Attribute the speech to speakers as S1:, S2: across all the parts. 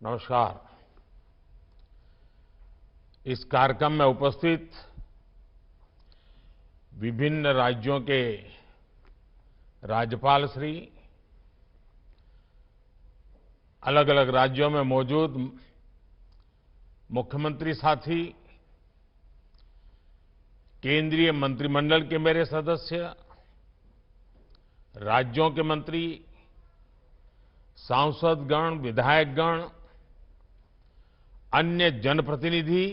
S1: नमस्कार। इस कार्यक्रम में उपस्थित विभिन्न राज्यों के राज्यपाल श्री, अलग अलग राज्यों में मौजूद मुख्यमंत्री साथी, केंद्रीय मंत्रिमंडल के मेरे सदस्य, राज्यों के मंत्री, सांसदगण, विधायकगण, अन्य जनप्रतिनिधि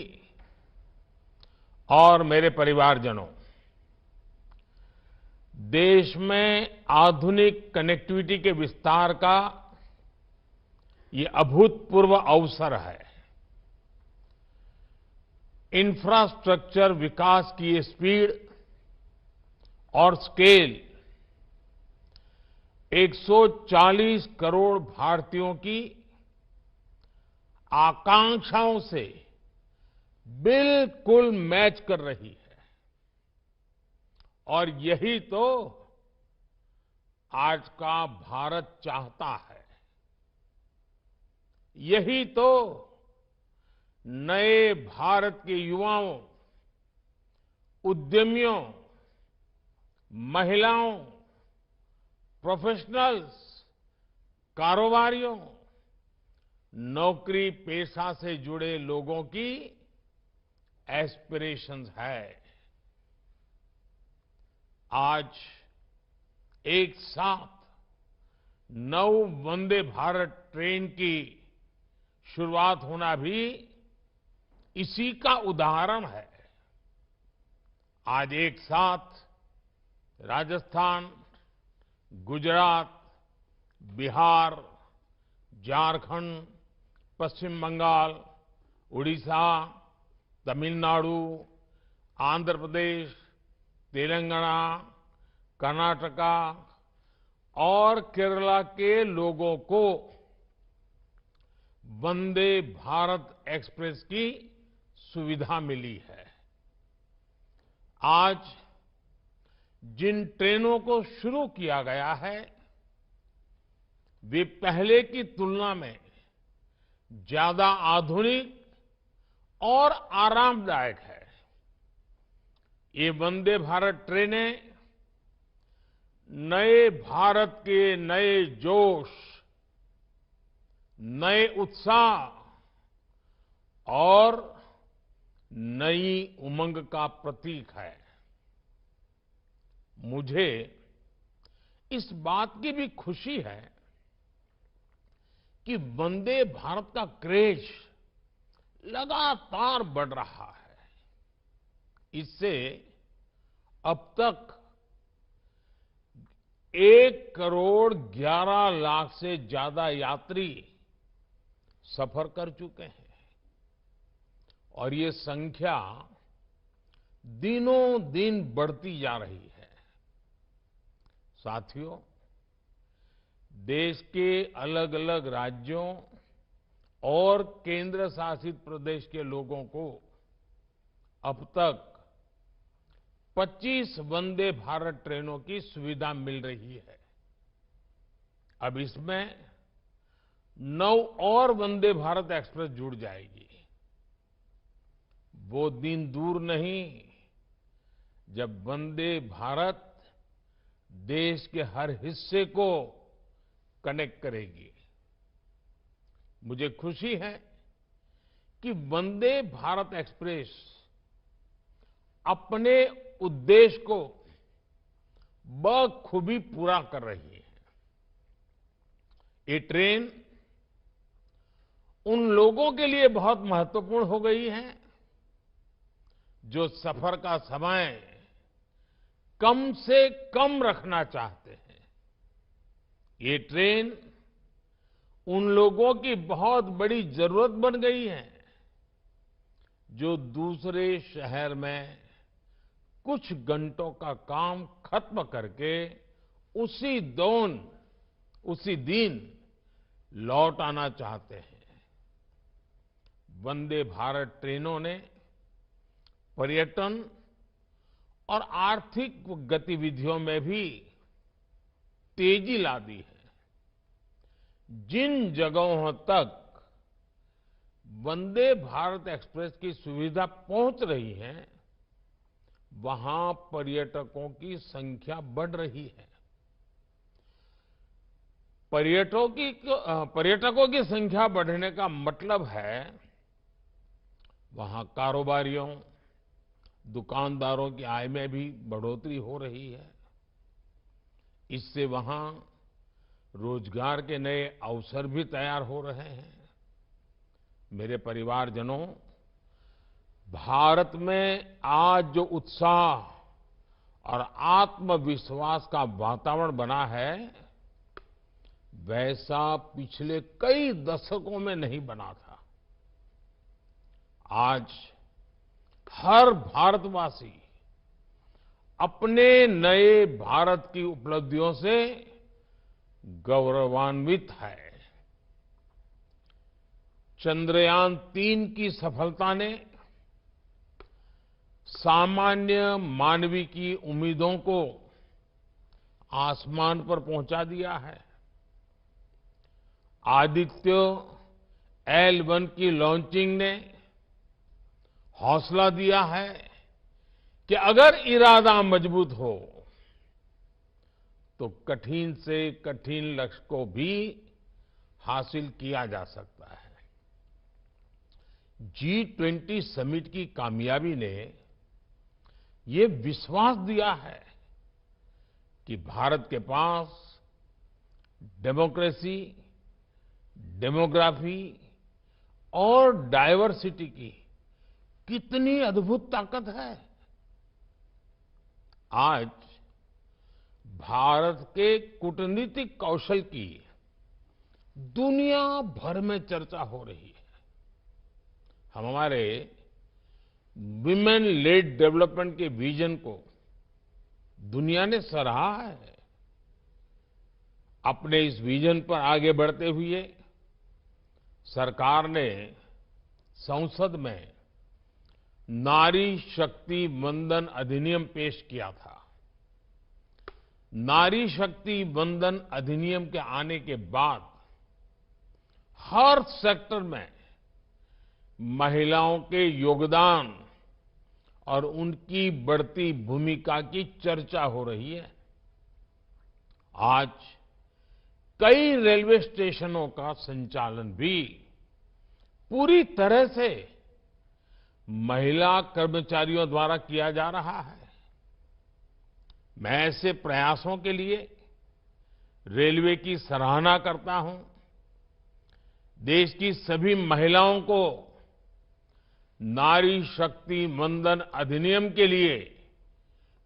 S1: और मेरे परिवारजनों, देश में आधुनिक कनेक्टिविटी के विस्तार का ये अभूतपूर्व अवसर है। इंफ्रास्ट्रक्चर विकास की ये स्पीड और स्केल 140 करोड़ भारतीयों की आकांक्षाओं से बिल्कुल मैच कर रही है और यही तो आज का भारत चाहता है। यही तो नए भारत के युवाओं, उद्यमियों, महिलाओं, प्रोफेशनल्स, कारोबारियों, नौकरी पेशा से जुड़े लोगों की एस्पिरेशंस है। आज एक साथ 9 वंदे भारत ट्रेन की शुरुआत होना भी इसी का उदाहरण है। आज एक साथ राजस्थान, गुजरात, बिहार, झारखंड, पश्चिम बंगाल, उड़ीसा, तमिलनाडु, आंध्र प्रदेश, तेलंगाना, कर्नाटका और केरला के लोगों को वंदे भारत एक्सप्रेस की सुविधा मिली है। आज जिन ट्रेनों को शुरू किया गया है वे पहले की तुलना में ज्यादा आधुनिक और आरामदायक है। ये वंदे भारत ट्रेनें नए भारत के नए जोश, नए उत्साह और नई उमंग का प्रतीक है। मुझे इस बात की भी खुशी है कि वंदे भारत का क्रेज लगातार बढ़ रहा है। इससे अब तक 1 करोड़ 11 लाख से ज्यादा यात्री सफर कर चुके हैं और ये संख्या दिनों दिन बढ़ती जा रही है। साथियों, देश के अलग अलग राज्यों और केंद्र शासित प्रदेश के लोगों को अब तक 25 वंदे भारत ट्रेनों की सुविधा मिल रही है। अब इसमें 9 और वंदे भारत एक्सप्रेस जुड़ जाएगी। वो दिन दूर नहीं जब वंदे भारत देश के हर हिस्से को कनेक्ट करेगी। मुझे खुशी है कि वंदे भारत एक्सप्रेस अपने उद्देश्य को बखूबी पूरा कर रही है। ये ट्रेन उन लोगों के लिए बहुत महत्वपूर्ण हो गई है जो सफर का समय कम से कम रखना चाहते हैं। ये ट्रेन उन लोगों की बहुत बड़ी जरूरत बन गई है जो दूसरे शहर में कुछ घंटों का काम खत्म करके उसी दिन लौट आना चाहते हैं। वंदे भारत ट्रेनों ने पर्यटन और आर्थिक गतिविधियों में भी तेजी ला दी है। जिन जगहों तक वंदे भारत एक्सप्रेस की सुविधा पहुंच रही है, वहां पर्यटकों की संख्या बढ़ रही है। पर्यटकों की संख्या बढ़ने का मतलब है वहां कारोबारियों, दुकानदारों की आय में भी बढ़ोतरी हो रही है। इससे वहां रोजगार के नए अवसर भी तैयार हो रहे हैं। मेरे परिवारजनों, भारत में आज जो उत्साह और आत्मविश्वास का वातावरण बना है, वैसा पिछले कई दशकों में नहीं बना था। आज हर भारतवासी अपने नए भारत की उपलब्धियों से गौरवान्वित है। चंद्रयान-3 की सफलता ने सामान्य मानवी की उम्मीदों को आसमान पर पहुंचा दिया है। आदित्य L1 की लॉन्चिंग ने हौसला दिया है कि अगर इरादा मजबूत हो तो कठिन से कठिन लक्ष्य को भी हासिल किया जा सकता है। G20 समिट की कामयाबी ने ये विश्वास दिया है कि भारत के पास डेमोक्रेसी, डेमोग्राफी और डाइवर्सिटी की कितनी अद्भुत ताकत है। आज भारत के कूटनीतिक कौशल की दुनिया भर में चर्चा हो रही है। हम हमारे विमेन लेड डेवलपमेंट के विजन को दुनिया ने सराहा है। अपने इस विजन पर आगे बढ़ते हुए सरकार ने संसद में नारी शक्ति वंदन अधिनियम पेश किया था। नारी शक्ति वंदन अधिनियम के आने के बाद हर सेक्टर में महिलाओं के योगदान और उनकी बढ़ती भूमिका की चर्चा हो रही है। आज कई रेलवे स्टेशनों का संचालन भी पूरी तरह से महिला कर्मचारियों द्वारा किया जा रहा है। मैं ऐसे प्रयासों के लिए रेलवे की सराहना करता हूं। देश की सभी महिलाओं को नारी शक्ति वंदन अधिनियम के लिए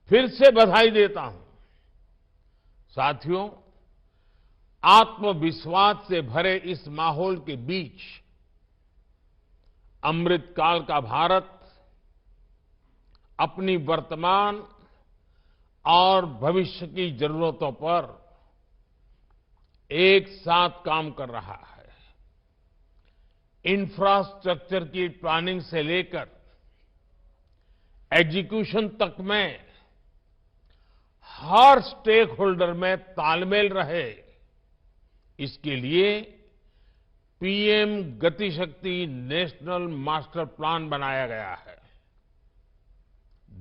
S1: फिर से बधाई देता हूं। साथियों, आत्मविश्वास से भरे इस माहौल के बीच अमृतकाल का भारत अपनी वर्तमान और भविष्य की जरूरतों पर एक साथ काम कर रहा है। इंफ्रास्ट्रक्चर की प्लानिंग से लेकर एग्जीक्यूशन तक में हर स्टेक होल्डर में तालमेल रहे, इसके लिए पीएम गति शक्ति नेशनल मास्टर प्लान बनाया गया है।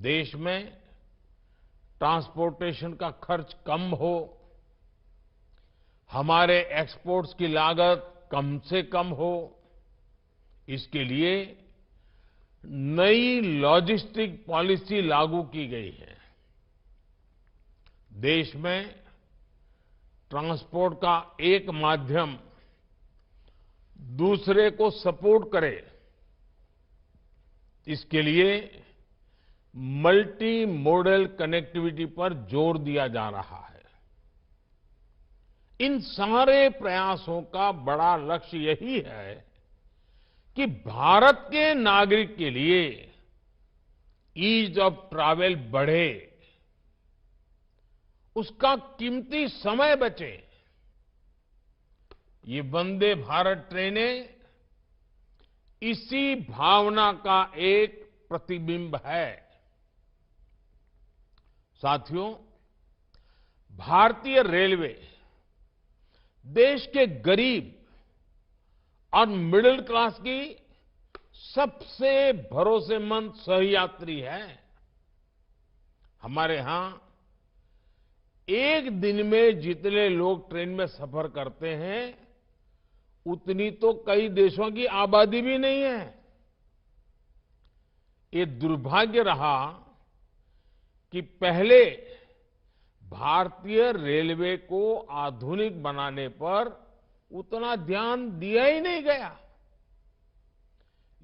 S1: देश में ट्रांसपोर्टेशन का खर्च कम हो, हमारे एक्सपोर्ट्स की लागत कम से कम हो, इसके लिए नई लॉजिस्टिक पॉलिसी लागू की गई है। देश में ट्रांसपोर्ट का एक माध्यम दूसरे को सपोर्ट करे, इसके लिए मल्टी मॉडल कनेक्टिविटी पर जोर दिया जा रहा है। इन सारे प्रयासों का बड़ा लक्ष्य यही है कि भारत के नागरिक के लिए ईज ऑफ ट्रैवल बढ़े, उसका कीमती समय बचे। ये वंदे भारत ट्रेनें इसी भावना का एक प्रतिबिंब है। साथियों, भारतीय रेलवे देश के गरीब और मिडिल क्लास की सबसे भरोसेमंद सहयात्री है। हमारे यहां एक दिन में जितने लोग ट्रेन में सफर करते हैं उतनी तो कई देशों की आबादी भी नहीं है। ये दुर्भाग्य रहा कि पहले भारतीय रेलवे को आधुनिक बनाने पर उतना ध्यान दिया ही नहीं गया।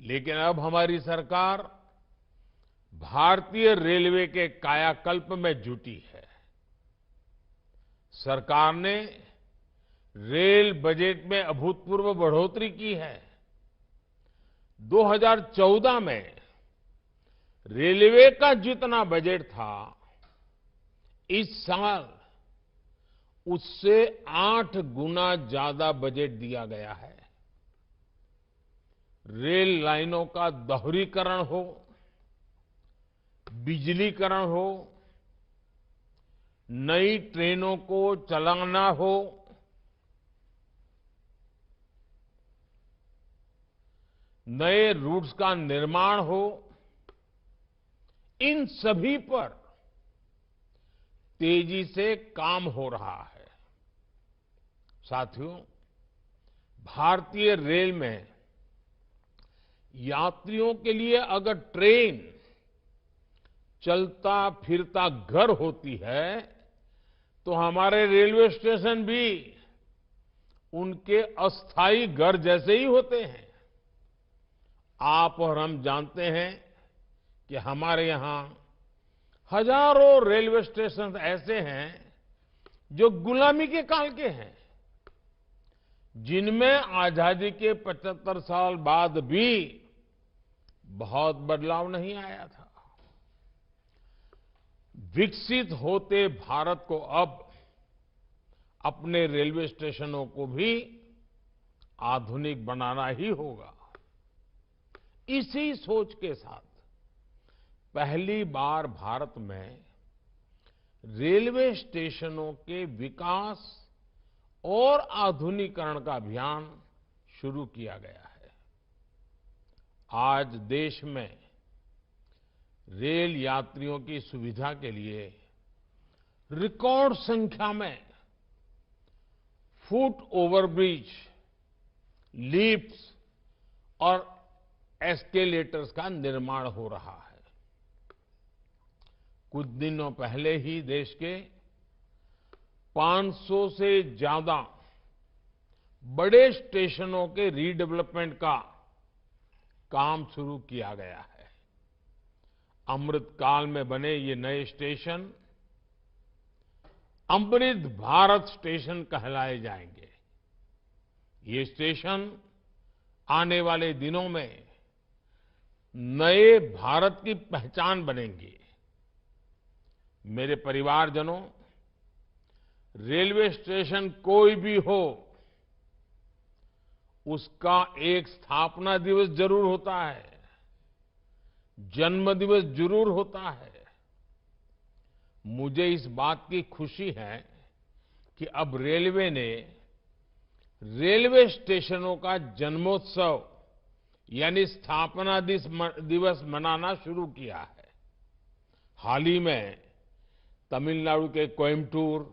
S1: लेकिन अब हमारी सरकार भारतीय रेलवे के कायाकल्प में जुटी है। सरकार ने रेल बजट में अभूतपूर्व बढ़ोतरी की है। 2014 में रेलवे का जितना बजट था, इस साल उससे 8 गुना ज्यादा बजट दिया गया है। रेल लाइनों का दोहरीकरण हो, बिजलीकरण हो, नई ट्रेनों को चलाना हो, नए रूट्स का निर्माण हो, इन सभी पर तेजी से काम हो रहा है। साथियों, भारतीय रेल में यात्रियों के लिए अगर ट्रेन चलता फिरता घर होती है, तो हमारे रेलवे स्टेशन भी उनके अस्थायी घर जैसे ही होते हैं। आप और हम जानते हैं कि हमारे यहां हजारों रेलवे स्टेशन ऐसे हैं जो गुलामी के काल के हैं, जिनमें आजादी के 75 साल बाद भी बहुत बदलाव नहीं आया था। विकसित होते भारत को अब अपने रेलवे स्टेशनों को भी आधुनिक बनाना ही होगा। इसी सोच के साथ पहली बार भारत में रेलवे स्टेशनों के विकास और आधुनिकीकरण का अभियान शुरू किया गया है। आज देश में रेल यात्रियों की सुविधा के लिए रिकॉर्ड संख्या में फुट ओवरब्रिज, लिफ्ट्स और एस्केलेटर्स का निर्माण हो रहा है। कुछ दिनों पहले ही देश के 500 से ज्यादा बड़े स्टेशनों के रीडेवलपमेंट का काम शुरू किया गया है। अमृत काल में बने ये नए स्टेशन अमृत भारत स्टेशन कहलाए जाएंगे। ये स्टेशन आने वाले दिनों में नए भारत की पहचान बनेंगे। मेरे परिवारजनों, रेलवे स्टेशन कोई भी हो, उसका एक स्थापना दिवस जरूर होता है, जन्म दिवस जरूर होता है। मुझे इस बात की खुशी है कि अब रेलवे ने रेलवे स्टेशनों का जन्मोत्सव यानी स्थापना दिवस मनाना शुरू किया है। हाल ही में तमिलनाडु के कोयम्बटूर,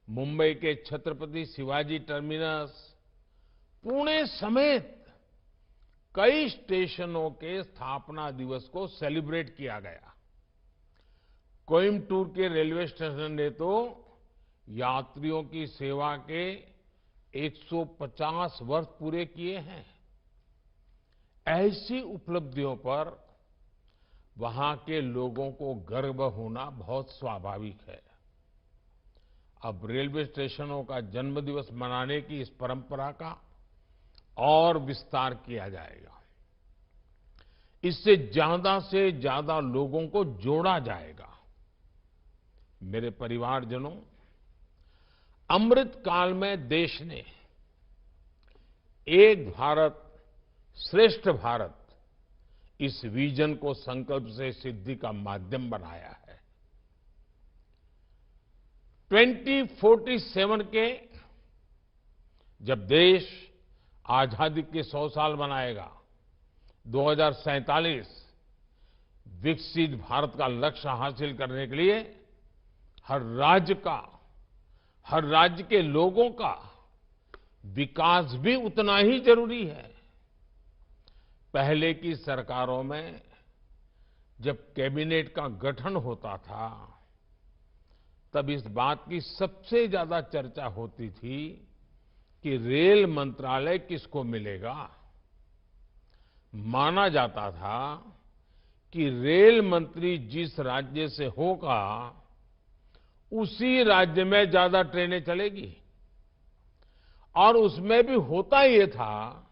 S1: मुंबई के छत्रपति शिवाजी टर्मिनस, पुणे समेत कई स्टेशनों के स्थापना दिवस को सेलिब्रेट किया गया। कोयम्बटूर के रेलवे स्टेशन ने तो यात्रियों की सेवा के 150 वर्ष पूरे किए हैं। ऐसी उपलब्धियों पर वहां के लोगों को गर्व होना बहुत स्वाभाविक है। अब रेलवे स्टेशनों का जन्मदिवस मनाने की इस परंपरा का और विस्तार किया जाएगा। इससे ज्यादा से ज्यादा लोगों को जोड़ा जाएगा। मेरे परिवारजनों, अमृत काल में देश ने एक भारत श्रेष्ठ भारत इस विजन को संकल्प से सिद्धि का माध्यम बनाया है। 2047 के जब देश आजादी के 100 साल मनाएगा, 2047 विकसित भारत का लक्ष्य हासिल करने के लिए हर राज्य के लोगों का विकास भी उतना ही जरूरी है। पहले की सरकारों में जब कैबिनेट का गठन होता था, तब इस बात की सबसे ज्यादा चर्चा होती थी कि रेल मंत्रालय किसको मिलेगा। माना जाता था कि रेल मंत्री जिस राज्य से होगा, उसी राज्य में ज्यादा ट्रेनें चलेगी। और उसमें भी होता ये था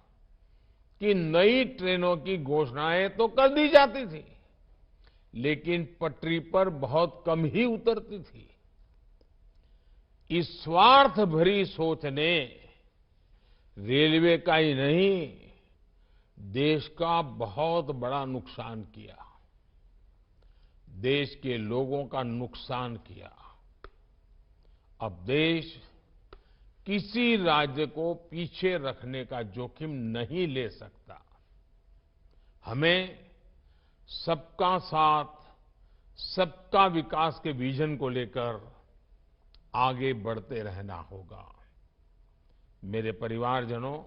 S1: कि नई ट्रेनों की घोषणाएं तो कर दी जाती थी, लेकिन पटरी पर बहुत कम ही उतरती थी। इस स्वार्थ भरी सोच ने रेलवे का ही नहीं, देश का बहुत बड़ा नुकसान किया, देश के लोगों का नुकसान किया। अब देश किसी राज्य को पीछे रखने का जोखिम नहीं ले सकता। हमें सबका साथ, सबका विकास के विजन को लेकर आगे बढ़ते रहना होगा। मेरे परिवारजनों,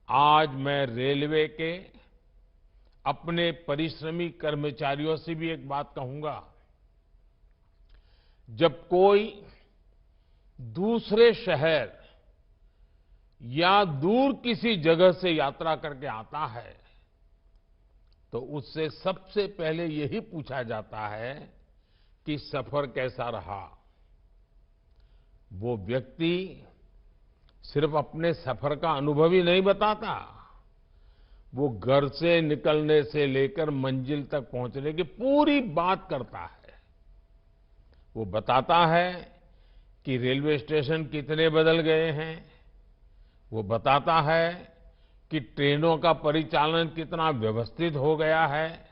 S1: आज मैं रेलवे के अपने परिश्रमी कर्मचारियों से भी एक बात कहूंगा। जब कोई दूसरे शहर या दूर किसी जगह से यात्रा करके आता है, तो उससे सबसे पहले यही पूछा जाता है कि सफर कैसा रहा। वो व्यक्ति सिर्फ अपने सफर का अनुभव ही नहीं बताता, वो घर से निकलने से लेकर मंजिल तक पहुंचने की पूरी बात करता है। वो बताता है कि रेलवे स्टेशन कितने बदल गए हैं, वो बताता है कि ट्रेनों का परिचालन कितना व्यवस्थित हो गया है।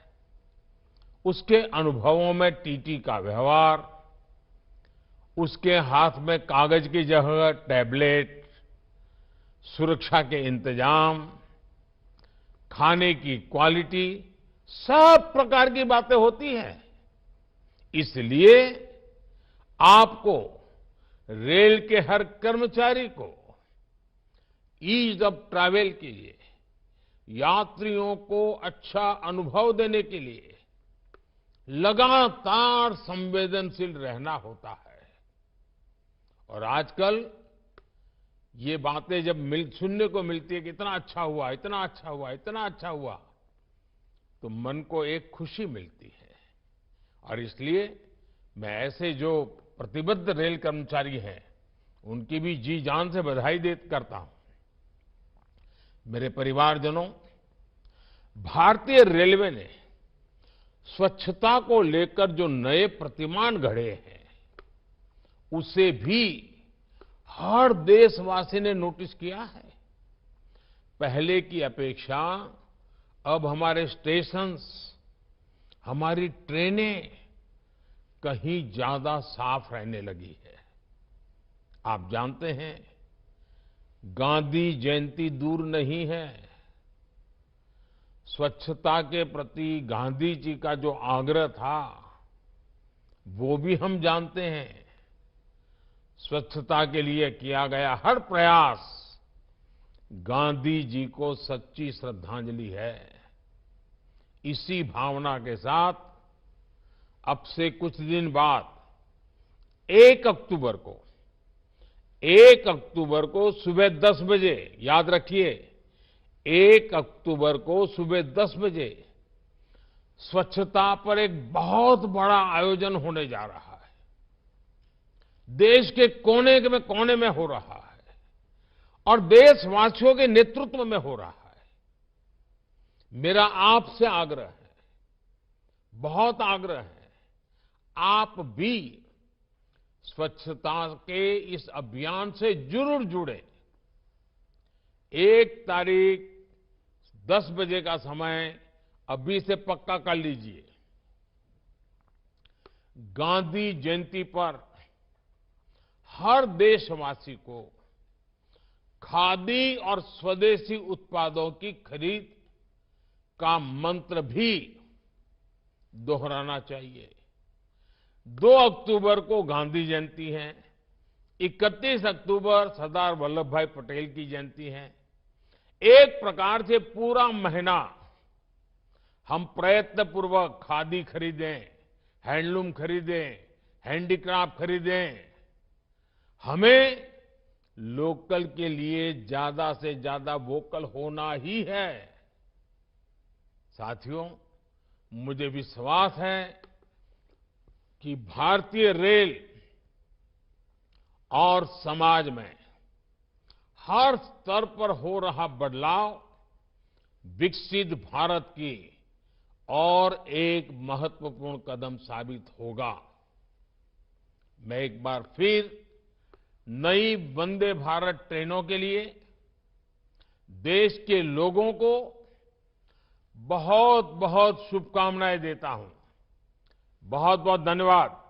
S1: उसके अनुभवों में टीटी का व्यवहार, उसके हाथ में कागज की जगह टैबलेट, सुरक्षा के इंतजाम, खाने की क्वालिटी, सब प्रकार की बातें होती हैं। इसलिए आपको, रेल के हर कर्मचारी को ईज ऑफ ट्रैवल के लिए, यात्रियों को अच्छा अनुभव देने के लिए लगातार संवेदनशील रहना होता है। और आजकल ये बातें जब सुनने को मिलती है कि इतना अच्छा हुआ, इतना अच्छा हुआ, इतना अच्छा हुआ, तो मन को एक खुशी मिलती है। और इसलिए मैं ऐसे जो प्रतिबद्ध रेल कर्मचारी हैं, उनकी भी जी जान से बधाई करता हूं। मेरे परिवारजनों, भारतीय रेलवे ने स्वच्छता को लेकर जो नए प्रतिमान गढ़े हैं, उसे भी हर देशवासी ने नोटिस किया है। पहले की अपेक्षा अब हमारे स्टेशंस, हमारी ट्रेनें कहीं ज्यादा साफ रहने लगी है। आप जानते हैं, गांधी जयंती दूर नहीं है। स्वच्छता के प्रति गांधी जी का जो आग्रह था, वो भी हम जानते हैं। स्वच्छता के लिए किया गया हर प्रयास गांधी जी को सच्ची श्रद्धांजलि है। इसी भावना के साथ अब से कुछ दिन बाद 1 अक्टूबर को सुबह 10 बजे, याद रखिए, 1 अक्टूबर को सुबह 10 बजे स्वच्छता पर एक बहुत बड़ा आयोजन होने जा रहा है। देश के कोने में हो रहा है और देशवासियों के नेतृत्व में हो रहा है। मेरा आपसे आग्रह है, बहुत आग्रह है, आप भी स्वच्छता के इस अभियान से जरूर जुड़े। 1 तारीख 10 बजे का समय अभी से पक्का कर लीजिए। गांधी जयंती पर हर देशवासी को खादी और स्वदेशी उत्पादों की खरीद का मंत्र भी दोहराना चाहिए। 2 अक्टूबर को गांधी जयंती है, 31 अक्टूबर सरदार वल्लभ भाई पटेल की जयंती है। एक प्रकार से पूरा महीना हम प्रयत्नपूर्वक खादी खरीदें, हैंडलूम खरीदें, हैंडीक्राफ्ट खरीदें। हमें लोकल के लिए ज्यादा से ज्यादा वोकल होना ही है। साथियों, मुझे विश्वास है कि भारतीय रेल और समाज में हर स्तर पर हो रहा बदलाव विकसित भारत की और एक महत्वपूर्ण कदम साबित होगा। मैं एक बार फिर नई वंदे भारत ट्रेनों के लिए देश के लोगों को बहुत बहुत शुभकामनाएं देता हूं। बहुत बहुत धन्यवाद।